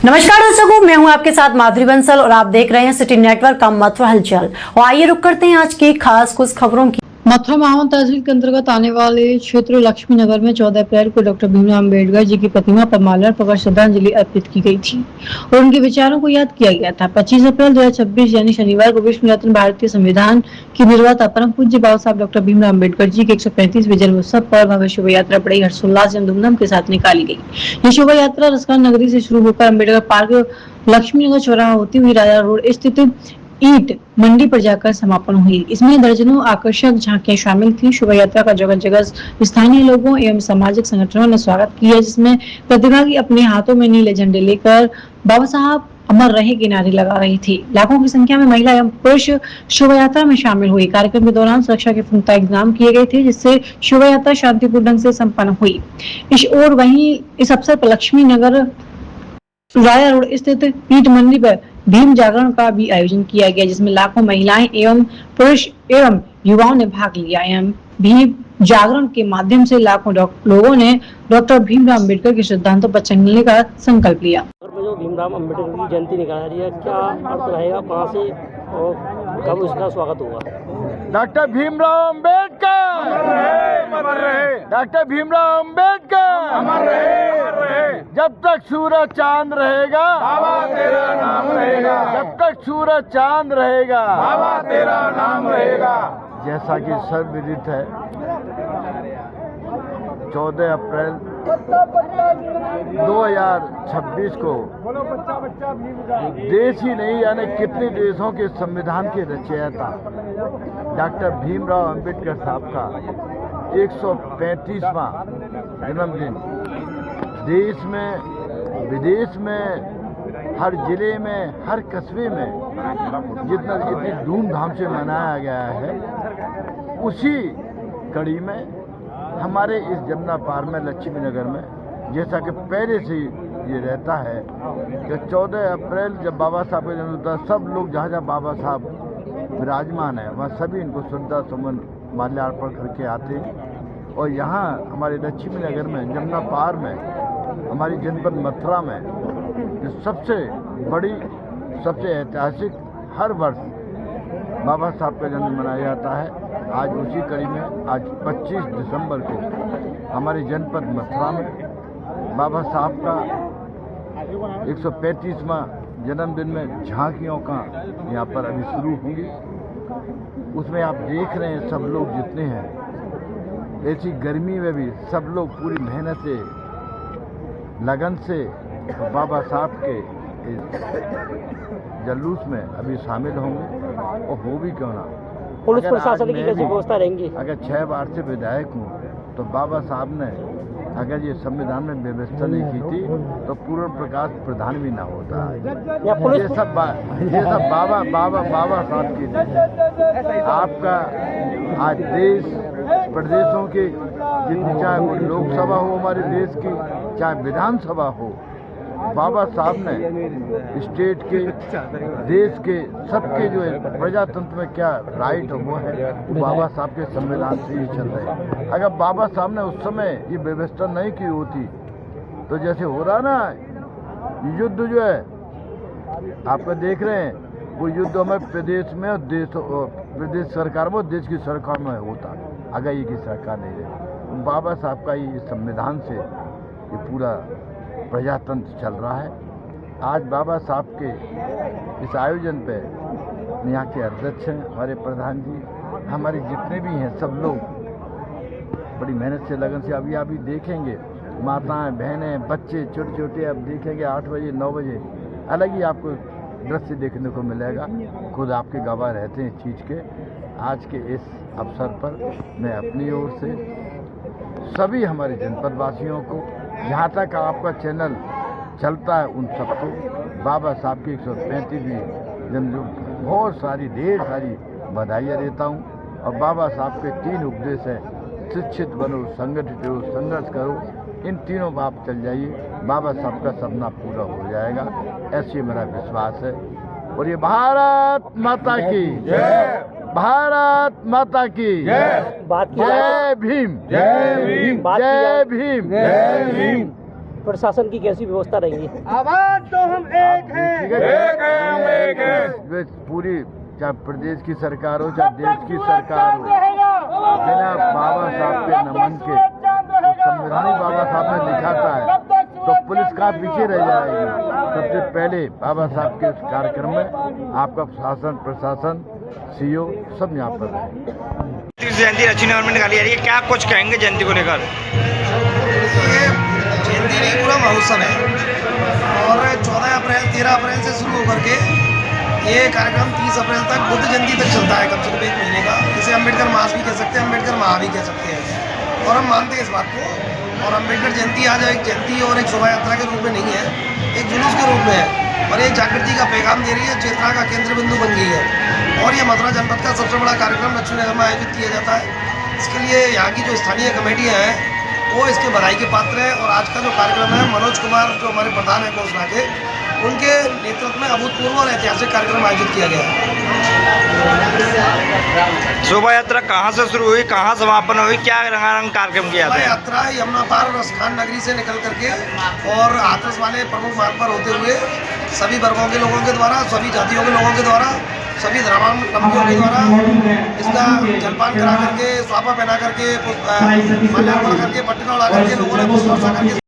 नमस्कार दर्शकों, मैं हूं आपके साथ माधुरी बंसल और आप देख रहे हैं सिटी नेटवर्क का मथुरा हलचल। और आइए रुक करते हैं आज की खास कुछ खबरों की। मथुरा माहौन तहसील के अंतर्गत आने वाले क्षेत्र लक्ष्मी नगर में 14 अप्रैल को डॉक्टर भीमराव अम्बेडकर जी की प्रतिमा पर माल्यार्पण कर श्रद्धांजलि अर्पित की गई थी और उनके विचारों को याद किया गया था। 25 अप्रैल 2026 यानी शनिवार को विश्व रत्न भारतीय संविधान की निर्माता परम पूज्य बाबा साहब डॉक्टर भीमराव अम्बेडकर जी के 135वें जन्म उत्सव पर भव्य शोभा यात्रा बड़ी हर्षोल्लास एवं धूमधाम के साथ निकाली गई। ये शोभा यात्रा रसकान नगरी से शुरू होकर अम्बेडकर पार्क, लक्ष्मी नगर चौराहा होती हुई राजा रोड स्थित ईंट मंडी पर जाकर समापन हुई। इसमें दर्जनों आकर्षक झांकियां शामिल थी। शोभा यात्रा का जगह जगह स्थानीय लोगों एवं सामाजिक संगठनों ने स्वागत किया, जिसमें प्रतिभागी अपने हाथों में नीले झंडे लेकर बाबा साहब अमर रहे के नारे लगा रही थी। लाखों की संख्या में महिला एवं पुरुष शोभा यात्रा में शामिल हुए। कार्यक्रम के दौरान सुरक्षा के पुख्ता इंतजाम किए गए थे, जिससे शोभा यात्रा शांतिपूर्ण ढंग से संपन्न हुई। वहीं इस अवसर पर लक्ष्मी नगर राया रोड स्थित ईंट मंडी पर भीम जागरण का भी आयोजन किया गया, जिसमें लाखों महिलाएं एवं पुरुष एवं युवाओं ने भाग लिया। एवं भीम जागरण के माध्यम से लाखों लोगों ने डॉक्टर भीमराव अम्बेडकर की सिद्धांतों पर चलने का संकल्प लिया। जो भीमराव अम्बेडकर की जयंती निकाली जा रही है, क्या अर्थ रहेगा, कहाँ से और कब उसका स्वागत होगा? डॉक्टर भीमराव अम्बेडकर अमर रहे, डॉक्टर भीमराव अम्बेडकर अमर रहे। जब तक सूरज चांद रहेगा बाबा तेरा नाम रहेगा, जब तक सूरज चांद रहेगा बाबा तेरा नाम रहेगा। जैसा कि सर्वविदित है, 14 अप्रैल 2026 को देश ही नहीं यानी कितने देशों के संविधान के रचयिता डॉक्टर भीमराव अम्बेडकर साहब का 135वां जन्मदिन देश में विदेश में हर जिले में हर कस्बे में जितनी धूमधाम से मनाया गया है, उसी कड़ी में हमारे इस जमुना पार में लक्ष्मी नगर में जैसा कि पहले से ये रहता है कि 14 अप्रैल जब बाबा साहब का जन्म होता है, सब लोग जहाँ जहाँ बाबा साहब विराजमान है वहाँ सभी इनको श्रद्धा सुमन माल्यार्पण करके आते हैं। और यहाँ हमारे लक्ष्मी नगर में जमुना पार में हमारी जनपद मथुरा में जो सबसे बड़ी सबसे ऐतिहासिक हर वर्ष बाबा साहब का जन्म मनाया जाता है। आज उसी कड़ी में आज 25 दिसंबर को हमारी जनपद मथुरा में बाबा साहब का 135वां जन्मदिन में झांकियों का यहाँ पर अभी शुरू होंगी। उसमें आप देख रहे हैं सब लोग जितने हैं, ऐसी गर्मी में भी सब लोग पूरी मेहनत से लगन से बाबा साहब के जलूस में अभी शामिल होंगे। और हो भी क्यों ना, पुलिस प्रशासन की कैसी व्यवस्था रहेंगी? अगर 6 बार से विधायक हूँ तो बाबा साहब ने अगर ये संविधान में व्यवस्था नहीं की थी तो पूर्ण प्रकाश प्रधान भी ना होता। ये सब बाबा साहब की आपका आज देश प्रदेशों के जितनी, चाहे वो लोकसभा हो हमारे देश की, चाहे विधानसभा हो, बाबा साहब ने स्टेट के देश के सबके जो है प्रजातंत्र में क्या राइट है वो है बाबा साहब के संविधान से ही चल रहे हैं। अगर बाबा साहब ने उस समय ये व्यवस्था नहीं की होती तो जैसे हो रहा ना युद्ध जो है आपका देख रहे हैं, वो युद्ध हमारे प्रदेश में और प्रदेश सरकार में और देश की सरकार में होता अगर ये की सरकार नहीं रही। बाबा साहब का ये संविधान से ये पूरा प्रजातंत्र चल रहा है। आज बाबा साहब के इस आयोजन पे यहाँ के अध्यक्ष हैं हमारे प्रधान जी, हमारे जितने भी हैं सब लोग बड़ी मेहनत से लगन से अभी देखेंगे माताएं बहनें बच्चे छोटे छोटे, अब देखेंगे 8 बजे 9 बजे अलग ही आपको दृश्य देखने को मिलेगा। खुद आपके गवाह रहते हैं इस चीज़ के। आज के इस अवसर पर मैं अपनी ओर से सभी हमारे जनपद वासियों को, जहाँ तक आपका चैनल चलता है, उन सबको बाबा साहब की 135वीं जन्मदिन बहुत सारी ढेर सारी बधाइयाँ देता हूँ। और बाबा साहब के 3 उपदेश हैं, शिक्षित बनो, संगठित हो, संघर्ष करो। इन तीनों पर आप चल जाइए, बाबा साहब का सपना पूरा हो जाएगा, ऐसे मेरा विश्वास है। और ये भारत माता की जय, भारत माता की जय, बात की जय भीम, जय भीम, जय भीम, जय भीम। प्रशासन की कैसी व्यवस्था रहेगी? आवाज तो हम एक हैं। वे पूरी चाहे प्रदेश की सरकार हो चाहे देश की सरकार हो, बिना बाबा साहब के नमन के संविधानिक बाबा साहब ने लिखाता है तो पुलिस का पीछे रह जाएगी। सबसे पहले बाबा साहब के इस कार्यक्रम में आपका शासन प्रशासन सीओ सब यहाँ पर है। जयंती लक्ष्मी नगर में निकाली जा रही है, क्या कुछ कहेंगे जयंती को लेकर? जयंती नहीं, पूरा महोत्सव है और 14 अप्रैल 13 अप्रैल से शुरू होकर के ये कार्यक्रम 30 अप्रैल तक बुद्ध जयंती तक चलता है, कम से कम 1 महीने का। इसे अम्बेडकर मास भी कह सकते हैं, अम्बेडकर माह भी कह सकते हैं और हम मानते हैं इस बात को। और अम्बेडकर जयंती आज एक जयंती और एक शोभा यात्रा के रूप में नहीं है, एक जुलूस के रूप में है और एक जागृति का पैगाम दे रही है, चेतना का केंद्र बिंदु बन गई है। और ये मथुरा जनपद का सबसे बड़ा कार्यक्रम लक्ष्मी नगर में आयोजित किया जाता है। इसके लिए यहाँ की जो स्थानीय कमेटियाँ हैं वो इसके बधाई के पात्र है। और आज का जो कार्यक्रम है मनोज कुमार जो हमारे प्रधान है घोषणा के, उनके नेतृत्व में अभूतपूर्व और ऐतिहासिक कार्यक्रम आयोजित किया गया है। शोभा यात्रा कहाँ से शुरू हुई, कहाँ समापन हुई, क्या रंगारंग कार्यक्रम किया शोभा था? यात्रा यमुना पार और रसखान नगरी से निकल करके और हाथरस वाले प्रमुख मार्ग पर होते हुए सभी वर्गों के लोगों के द्वारा, सभी जातियों के लोगों के द्वारा, सभी धर्मावलंबियों के द्वारा इसका जलपान करा करके, स्वापा पहना करके, माल्यार्पण करके, पट्टिका उड़ा करके लोगों ने पुष्प वर्षा करके